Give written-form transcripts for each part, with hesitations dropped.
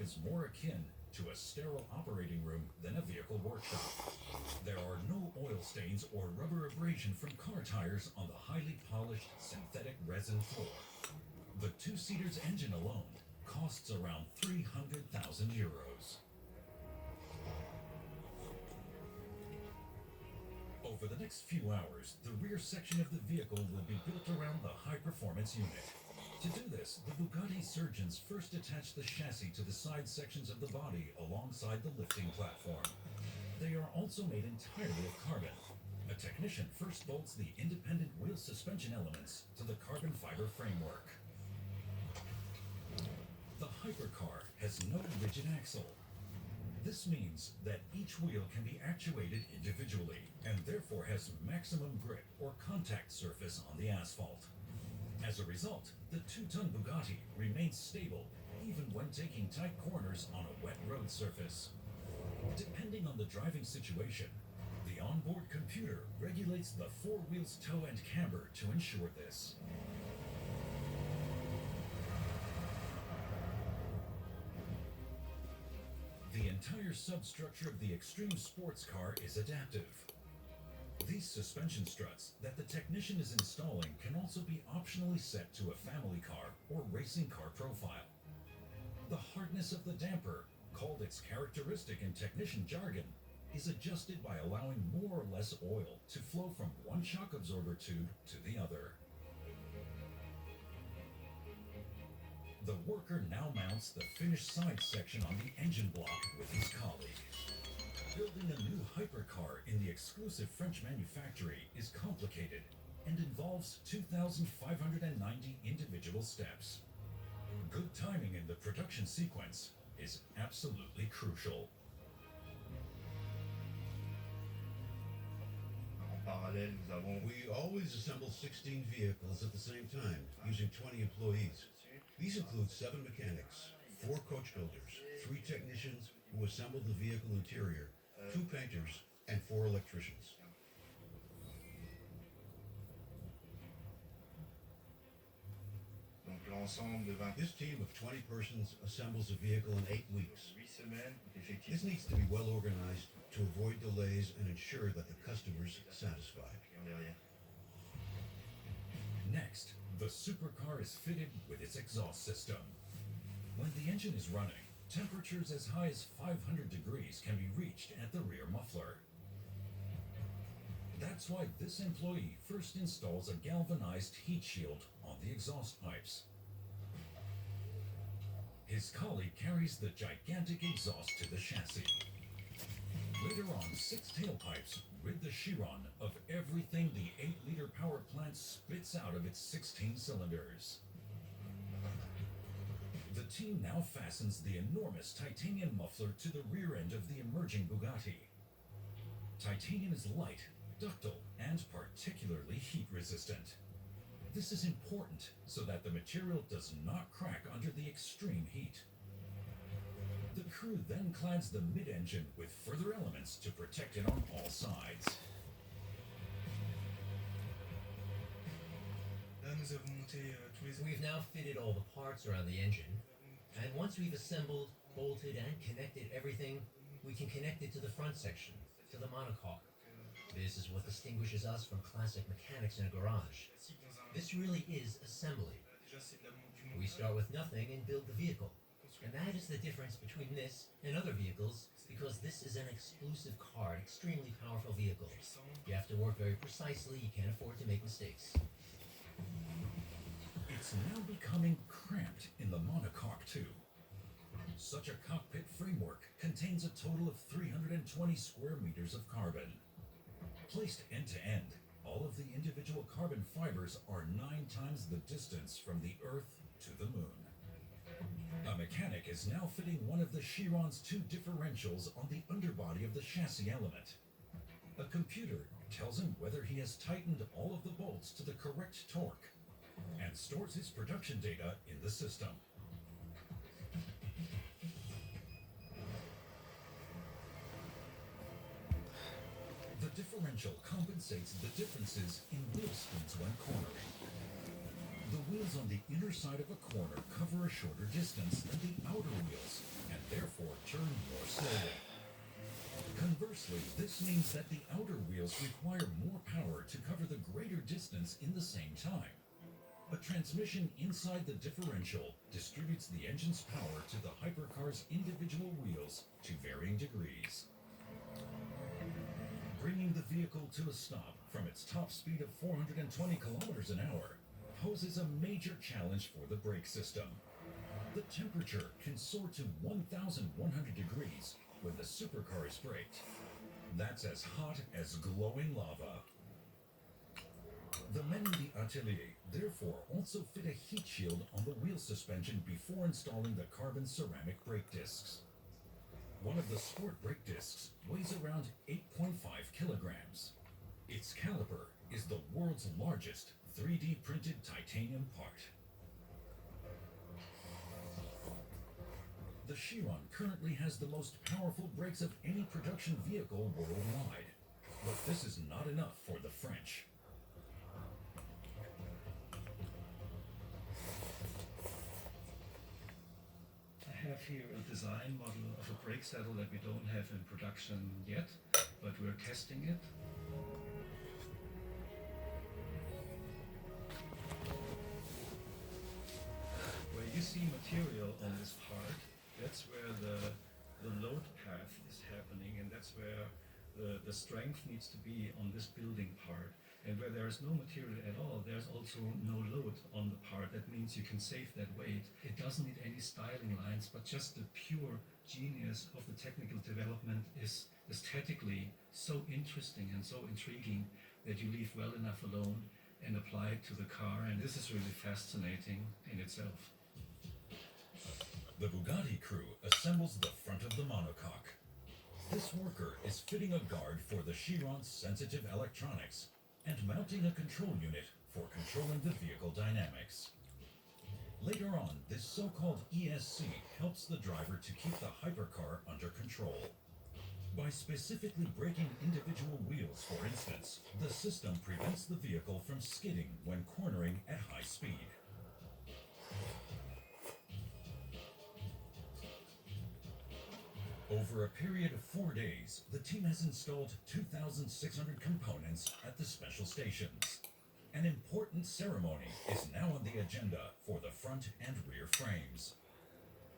is more akin to a sterile operating room than a vehicle workshop. There are no oil stains or rubber abrasion from car tires on the highly polished synthetic resin floor. The two-seater's engine alone costs around 300,000 euros. Over the next few hours, the rear section of the vehicle will be built around the high-performance unit. To do this, the Bugatti surgeons first attach the chassis to the side sections of the body alongside the lifting platform. They are also made entirely of carbon. A technician first bolts the independent wheel suspension elements to the carbon fiber framework. The hypercar has no rigid axle. This means that each wheel can be actuated individually and therefore has maximum grip or contact surface on the asphalt. As a result, the 2-ton Bugatti remains stable even when taking tight corners on a wet road surface. Depending on the driving situation, the onboard computer regulates the 4 wheel's toe and camber to ensure this. The entire substructure of the extreme sports car is adaptive. These suspension struts that the technician is installing can also be optionally set to a family car or racing car profile. The hardness of the damper, called its characteristic in technician jargon, is adjusted by allowing more or less oil to flow from one shock absorber tube to the other. The worker now mounts the finished side section on the engine block with his colleague. Building a new hypercar in the exclusive French manufactory is complicated and involves 2,590 individual steps. Good timing in the production sequence is absolutely crucial. We always assemble 16 vehicles at the same time, using 20 employees. These include 7 mechanics, 4 coach builders, 3 technicians who assemble the vehicle interior, 2 painters, and 4 electricians. This team of 20 persons assembles a vehicle in 8 weeks. This needs to be well organized to avoid delays and ensure that the customer's satisfied. Next, the supercar is fitted with its exhaust system. When the engine is running, temperatures as high as 500 degrees can be reached at the rear muffler. That's why this employee first installs a galvanized heat shield on the exhaust pipes. His colleague carries the gigantic exhaust to the chassis. Later on, 6 tailpipes rid the Chiron of everything the 8-liter power plant spits out of its 16 cylinders. The team now fastens the enormous titanium muffler to the rear end of the emerging Bugatti. Titanium is light, ductile, and particularly heat resistant. This is important so that the material does not crack under the extreme heat. The crew then clads the mid-engine with further elements to protect it on all sides. We've now fitted all the parts around the engine, and once we've assembled, bolted, and connected everything, we can connect it to the front section, to the monocoque. This is what distinguishes us from classic mechanics in a garage. This really is assembly. We start with nothing and build the vehicle. And that is the difference between this and other vehicles, because this is an exclusive car, an extremely powerful vehicle. You have to work very precisely, you can't afford to make mistakes. It's now becoming cramped in the monocoque too. Such a cockpit framework contains a total of 320 square meters of carbon. Placed end to end, all of the individual carbon fibers are 9 times the distance from the Earth to the Moon. A mechanic is now fitting one of the Chiron's 2 differentials on the underbody of the chassis element. A computer tells him whether he has tightened all of the bolts to the correct torque and stores his production data in the system. The differential compensates the differences in wheel speeds when cornering. The wheels on the inner side of a corner cover a shorter distance than the outer wheels, and turn more slowly. Conversely, this means that the outer wheels require more power to cover the greater distance in the same time. A transmission inside the differential distributes the engine's power to the hypercar's individual wheels to varying degrees. Bringing the vehicle to a stop from its top speed of 420 kilometers an hour poses a major challenge for the brake system. The temperature can soar to 1,100 degrees when the supercar is braked. That's as hot as glowing lava. The men in the atelier therefore also fit a heat shield on the wheel suspension before installing the carbon ceramic brake discs. One of the sport brake discs weighs around 8.5 kilograms. Its caliper is the world's largest 3D printed titanium part. The Chiron currently has the most powerful brakes of any production vehicle worldwide. But this is not enough for the French. I have here a design model of a brake saddle that we don't have in production yet, but we're testing it. Where you see material on this part, that's where the load path is happening, and that's where the strength needs to be on this building part. And where there is no material at all, there's also no load on the part. That means you can save that weight. It doesn't need any styling lines, but just the pure genius of the technical development is aesthetically so interesting and so intriguing that you leave well enough alone and apply it to the car. And this is really fascinating in itself. The Bugatti crew assembles the front of the monocoque. This worker is fitting a guard for the Chiron's sensitive electronics and mounting a control unit for controlling the vehicle dynamics. Later on, this so-called ESC helps the driver to keep the hypercar under control. By specifically braking individual wheels, for instance, the system prevents the vehicle from skidding when cornering at high speed. Over a period of 4 days, the team has installed 2,600 components at the special stations. An important ceremony is now on the agenda for the front and rear frames.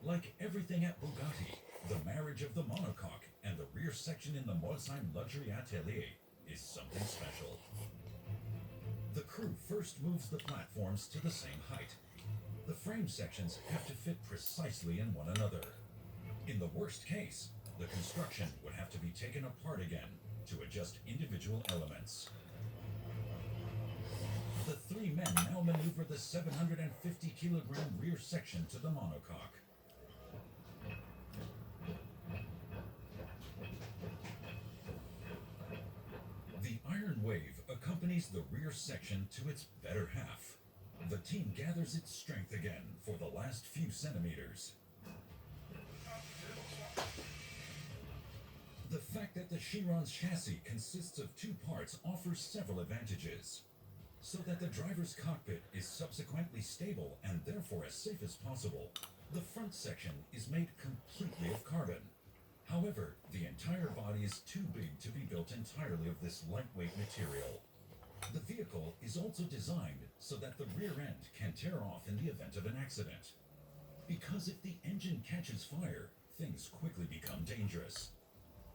Like everything at Bugatti, the marriage of the monocoque and the rear section in the Molsheim Luxury Atelier is something special. The crew first moves the platforms to the same height. The frame sections have to fit precisely in one another. In the worst case, the construction would have to be taken apart again to adjust individual elements. The three men now maneuver the 750-kilogram rear section to the monocoque. The iron wave accompanies the rear section to its better half. The team gathers its strength again for the last few centimeters. The fact that the Chiron's chassis consists of two parts offers several advantages. So that the driver's cockpit is subsequently stable and therefore as safe as possible, the front section is made completely of carbon. However, the entire body is too big to be built entirely of this lightweight material. The vehicle is also designed so that the rear end can tear off in the event of an accident. Because if the engine catches fire, things quickly become dangerous.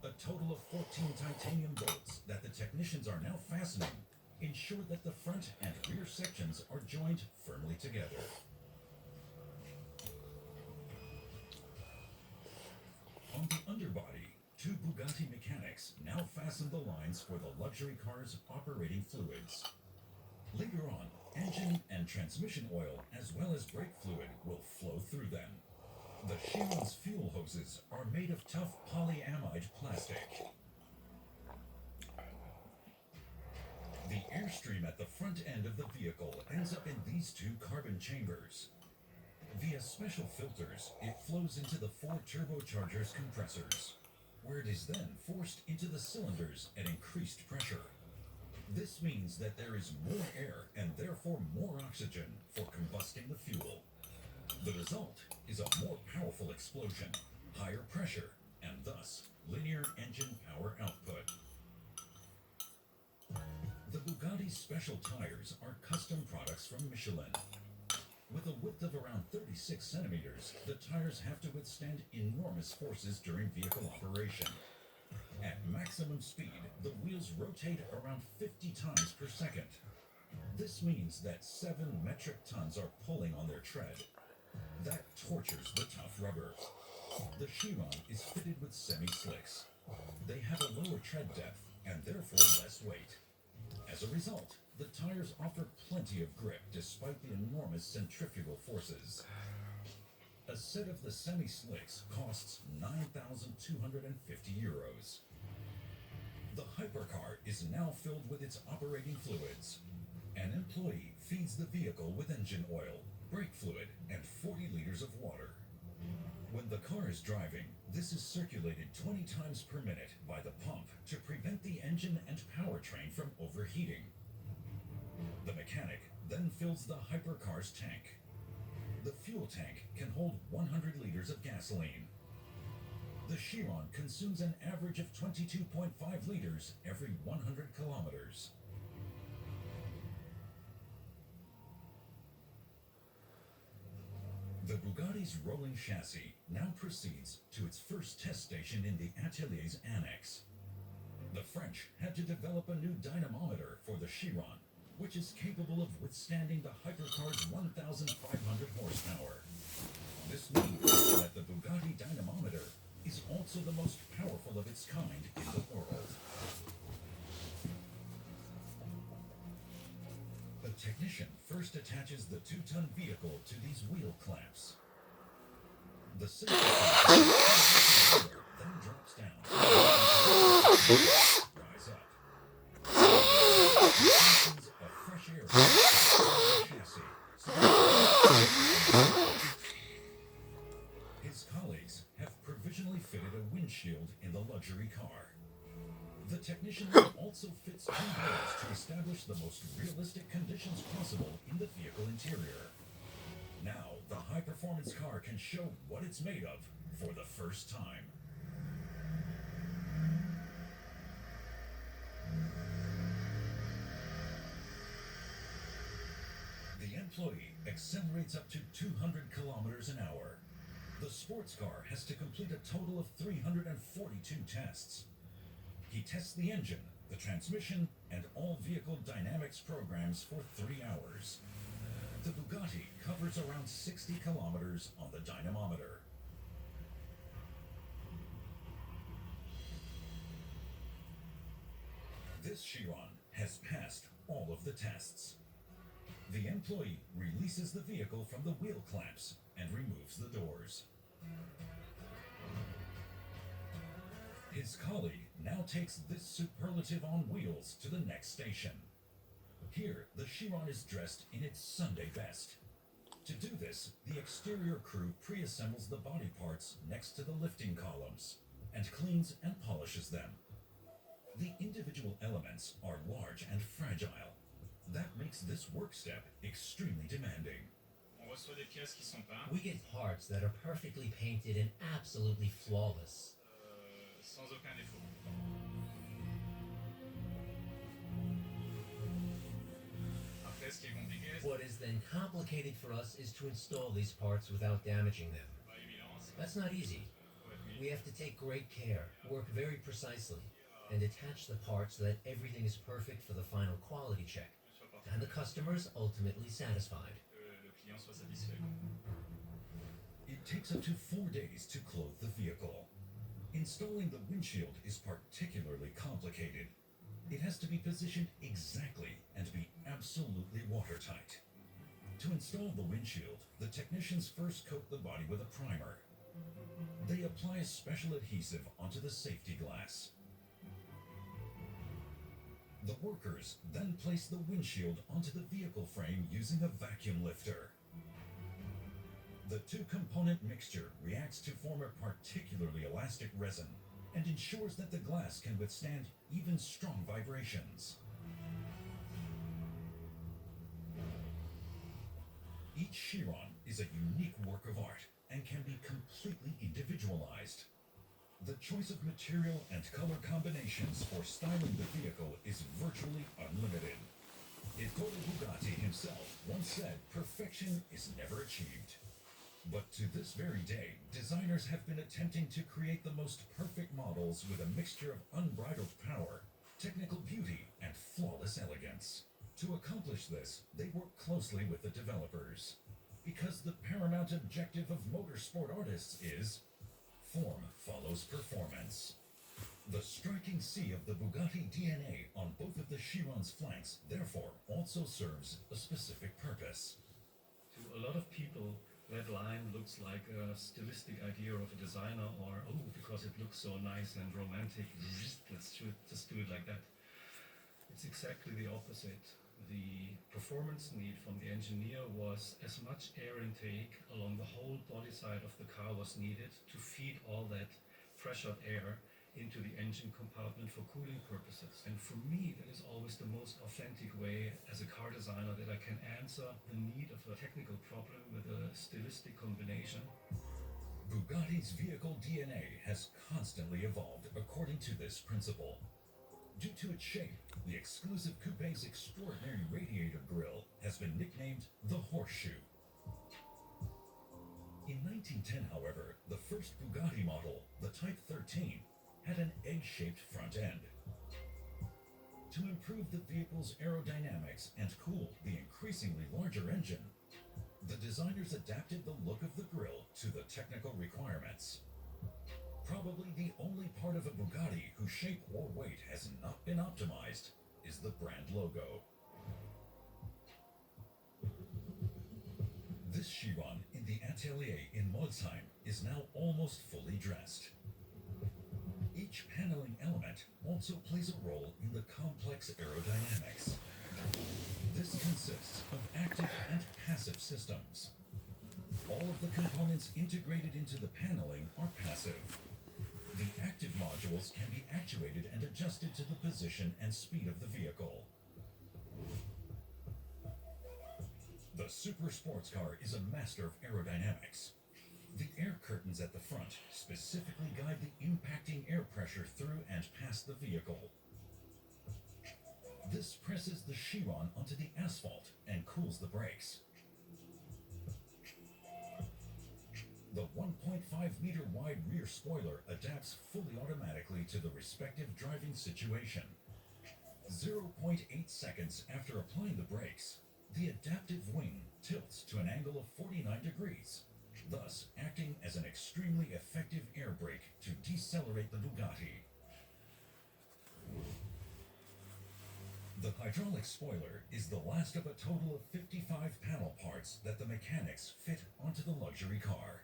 A total of 14 titanium bolts that the technicians are now fastening ensure that the front and rear sections are joined firmly together. On the underbody, two Bugatti mechanics now fasten the lines for the luxury car's operating fluids. Later on, engine and transmission oil as well as brake fluid will flow through them. The Chiron's fuel hoses are made of tough polyamide plastic. The airstream at the front end of the vehicle ends up in these two carbon chambers. Via special filters, it flows into the four turbochargers compressors, where it is then forced into the cylinders at increased pressure. This means that there is more air and therefore more oxygen for combusting the fuel. The result is a more powerful explosion, higher pressure, and thus linear engine power output. The Bugatti's special tires are custom products from Michelin. With a width of around 36 centimeters, the tires have to withstand enormous forces during vehicle operation. At maximum speed, the wheels rotate around 50 times per second. This means that 7 metric tons are pulling on their tread. That tortures the tough rubber. The Chiron is fitted with semi-slicks. They have a lower tread depth and therefore less weight. As a result, the tires offer plenty of grip despite the enormous centrifugal forces. A set of the semi-slicks costs €9,250. The hypercar is now filled with its operating fluids. An employee feeds the vehicle with engine oil, brake fluid, and 40 liters of water. When the car is driving, this is circulated 20 times per minute by the pump to prevent the engine and powertrain from overheating. The mechanic then fills the hypercar's tank. The fuel tank can hold 100 liters of gasoline. The Chiron consumes an average of 22.5 liters every 100 kilometers. The Bugatti's rolling chassis now proceeds to its first test station in the Atelier's annex. The French had to develop a new dynamometer for the Chiron, which is capable of withstanding the hypercar's 1,500 horsepower. This means that the Bugatti dynamometer is also the most powerful of its kind in the world. The technician first attaches the 2-ton vehicle to these wheel clamps. The safety clamp then drops down. Rise up. A fresh air chassis. His colleagues have provisionally fitted a windshield in the luxury car. The technician also fits 2 doors to establish the most realistic conditions possible in the vehicle interior. Now, the high-performance car can show what it's made of for the first time. The employee accelerates up to 200 kilometers an hour. The sports car has to complete a total of 342 tests. He tests the engine, the transmission, and all vehicle dynamics programs for 3 hours. The Bugatti covers around 60 kilometers on the dynamometer. This Chiron has passed all of the tests. The employee releases the vehicle from the wheel clamps and removes the doors. His colleague now takes this superlative on wheels to the next station. Here, the Chiron is dressed in its Sunday best. To do this, the exterior crew pre-assembles the body parts next to the lifting columns and cleans and polishes them. The individual elements are large and fragile. That makes this work step extremely demanding. We get parts that are perfectly painted and absolutely flawless. Sans aucun défaut. Après, ce qui est compliqué, c'est What is then complicated for us is to install these parts without damaging them. pas évident. That's not easy. We have to take great care, work very precisely, and attach the parts so that everything is perfect for the final quality check, and the customer is ultimately satisfied. Le client soit satisfait. It takes up to 4 days to clothe the vehicle. Installing the windshield is particularly complicated. It has to be positioned exactly and be absolutely watertight. To install the windshield, the technicians first coat the body with a primer. They apply a special adhesive onto the safety glass. The workers then place the windshield onto the vehicle frame using a vacuum lifter. The 2-component mixture reacts to form a particularly elastic resin and ensures that the glass can withstand even strong vibrations. Each Chiron is a unique work of art and can be completely individualized. choice of material and color combinations for styling the vehicle is virtually unlimited. Ettore Bugatti himself once said perfection is never achieved. But to this very day, designers have been attempting to create the most perfect models with a mixture of unbridled power, technical beauty, and flawless elegance. To accomplish this, they work closely with the developers. Because the paramount objective of motorsport artists is form follows performance. The striking C of the Bugatti DNA on both of the Chiron's flanks therefore also serves a specific purpose. To a lot of people, that line looks like a stylistic idea of a designer, or oh, because it looks so nice and romantic, let's just do it like that. It's exactly the opposite. The performance need from the engineer was as much air intake along the whole body side of the car was needed to feed all that pressured air into the engine compartment for cooling purposes. And for me, that is always the most authentic way as a car designer that I can answer the need of a technical problem with a stylistic combination. Bugatti's vehicle DNA has constantly evolved according to this principle. Due to its shape, the exclusive coupe's extraordinary radiator grille has been nicknamed the Horseshoe. In 1910, however, the first Bugatti model, the Type 13, had an egg-shaped front end. To improve the vehicle's aerodynamics and cool the increasingly larger engine, the designers adapted the look of the grille to the technical requirements. Probably the only part of a Bugatti whose shape or weight has not been optimized is the brand logo. This Chiron in the atelier in Molsheim is now almost fully dressed. Each paneling element also plays a role in the complex aerodynamics. This consists of active and passive systems. All of the components integrated into the paneling are passive. The active modules can be actuated and adjusted to the position and speed of the vehicle. The super sports car is a master of aerodynamics. The air curtains at the front specifically guide the impacting air pressure through and past the vehicle. This presses the Chiron onto the asphalt and cools the brakes. The 1.5-meter wide rear spoiler adapts fully automatically to the respective driving situation. 0.8 seconds after applying the brakes, the adaptive wing tilts to an angle of 49 degrees, thus acting as an extremely effective air brake to decelerate the Bugatti. The hydraulic spoiler is the last of a total of 55 panel parts that the mechanics fit onto the luxury car.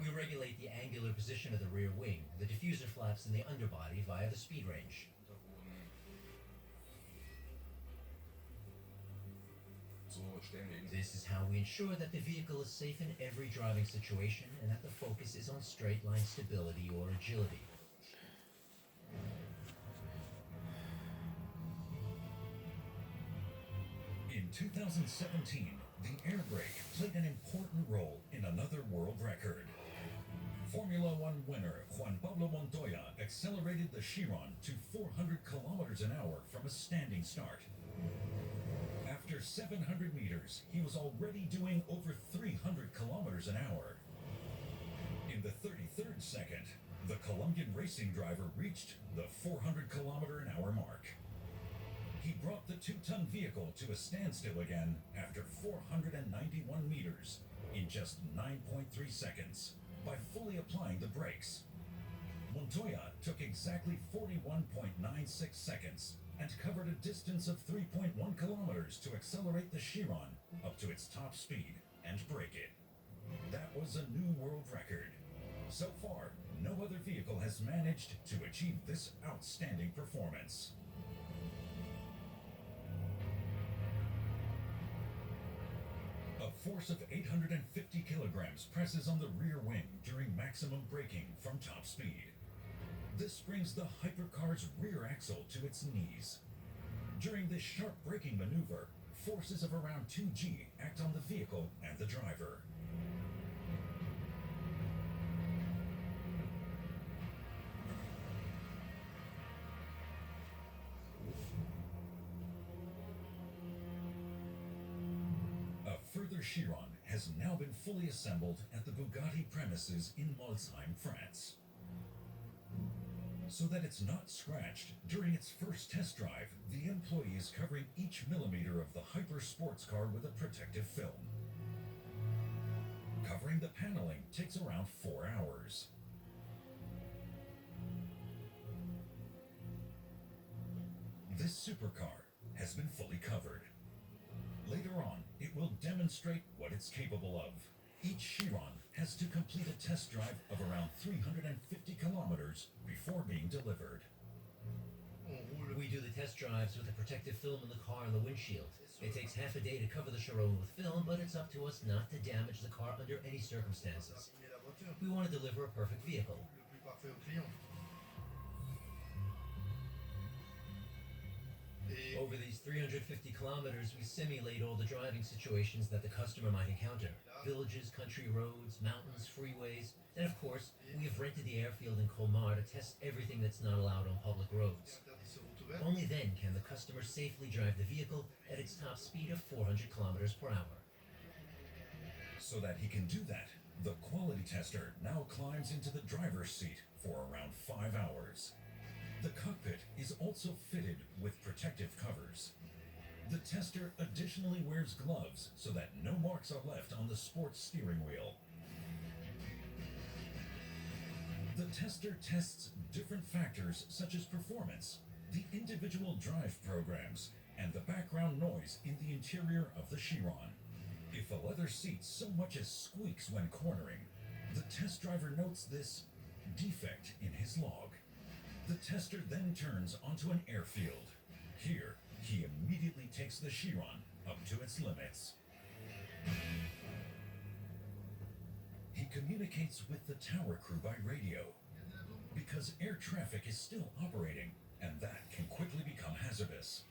We regulate the angular position of the rear wing, the diffuser flaps, and the underbody via the speed range. This is how we ensure that the vehicle is safe in every driving situation and that the focus is on straight line stability or agility. In 2017, the air brake played an important role in another world record. Formula One winner Juan Pablo Montoya accelerated the Chiron to 400 kilometers an hour from a standing start. After 700 meters, he was already doing over 300 kilometers an hour. In the 33rd second, the Colombian racing driver reached the 400 kilometer an hour mark. He brought the 2-ton vehicle to a standstill again after 491 meters in just 9.3 seconds by fully applying the brakes. Montoya took exactly 41.96 seconds and covered a distance of 3.1 kilometers to accelerate the Chiron up to its top speed and brake it. That was a new world record. So far, no other vehicle has managed to achieve this outstanding performance. A force of 850 kilograms presses on the rear wing during maximum braking from top speed. This brings the hypercar's rear axle to its knees. During this sharp braking maneuver, forces of around 2G act on the vehicle and the driver. killer Chiron has now been fully assembled at the Bugatti premises in Molsheim, France. So that it's not scratched, during its first test drive, the employee is covering each millimeter of the hyper sports car with a protective film. Covering the paneling takes around 4 hours. This supercar has been fully covered. Later on, it will demonstrate what it's capable of. Each Chiron has to complete a test drive of around 350 kilometers before being delivered. We do the test drives with a protective film in the car and the windshield. It takes half a day to cover the Chiron with film, but it's up to us not to damage the car under any circumstances. We want to deliver a perfect vehicle. Over these 350 kilometers, we simulate all the driving situations that the customer might encounter. Villages, country roads, mountains, freeways. And of course, we have rented the airfield in Colmar to test everything that's not allowed on public roads. Only then can the customer safely drive the vehicle at its top speed of 400 kilometers per hour. So that he can do that, the quality tester now climbs into the driver's seat for around 5 hours. The cockpit is also fitted with protective covers. The tester additionally wears gloves so that no marks are left on the sports steering wheel. The tester tests different factors such as performance, the individual drive programs, and the background noise in the interior of the Chiron. If a leather seat so much as squeaks when cornering, the test driver notes this defect in his log. The tester then turns onto an airfield. Here, he immediately takes the Chiron up to its limits. He communicates with the tower crew by radio, because air traffic is still operating, and that can quickly become hazardous.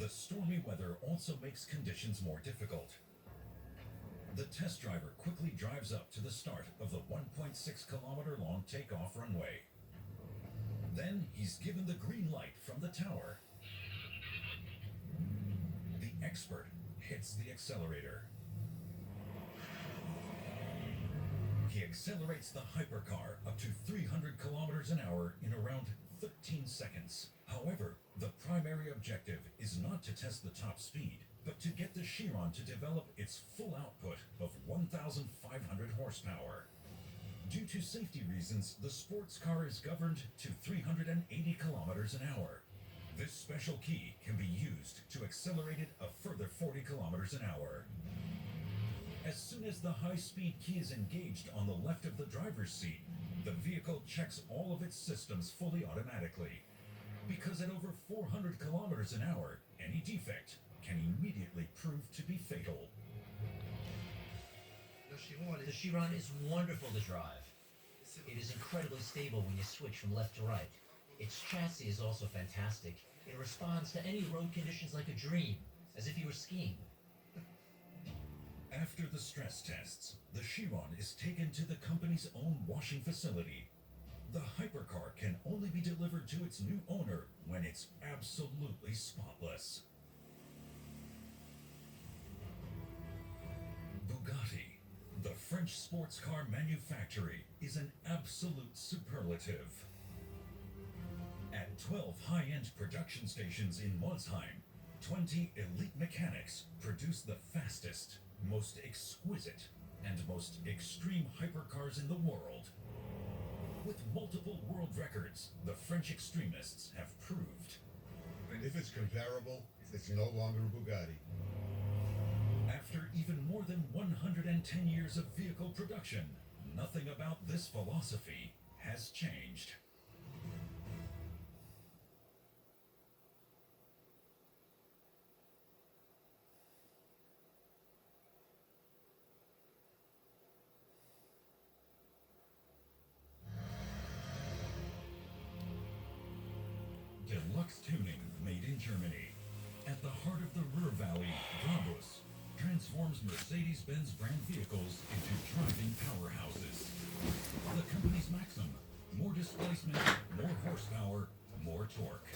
The stormy weather also makes conditions more difficult. The test driver quickly drives up to the start of the 1.6 kilometer long takeoff runway. Then he's given the green light from the tower. The expert hits the accelerator. He accelerates the hypercar up to 300 kilometers an hour in around 13 seconds. However, the primary objective is not to test the top speed, but to get the Chiron to develop its full output of 1,500 horsepower. Due to safety reasons, the sports car is governed to 380 kilometers an hour. This special key can be used to accelerate it a further 40 kilometers an hour. As soon as the high-speed key is engaged on the left of the driver's seat, the vehicle checks all of its systems fully automatically. Because at over 400 kilometers an hour, any defect can immediately prove to be fatal. The Chiron is wonderful to drive. It is incredibly stable when you switch from left to right. Its chassis is also fantastic. It responds to any road conditions like a dream, as if you were skiing. After the stress tests, the Chiron is taken to the company's own washing facility. The hypercar can only be delivered to its new owner when it's absolutely spotless. Bugatti, the French sports car manufacturer, is an absolute superlative. At 12 high-end production stations in Molsheim, 20 elite mechanics produce the fastest, most exquisite, and most extreme hypercars in the world. With multiple world records, the French extremists have proved. If it's comparable, it's no longer a Bugatti. After even more than 110 years of vehicle production, nothing about this philosophy has changed. Deluxe tuning made in Germany. At the heart of the Ruhr Valley, Brabus transforms Mercedes-Benz brand vehicles into driving powerhouses. The company's maxim: more displacement, more horsepower, more torque.